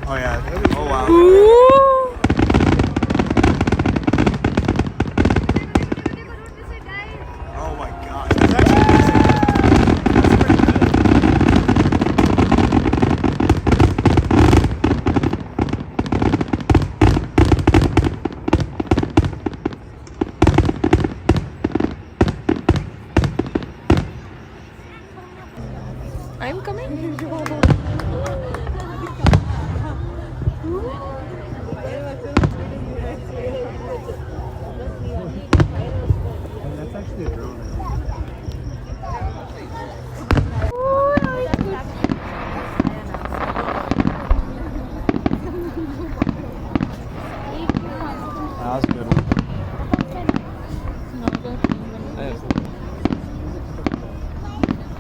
Oh yeah. Oh wow. Ooh. Oh my gosh. That's actually amazing. That's pretty good. I'm coming. That's actually a drone.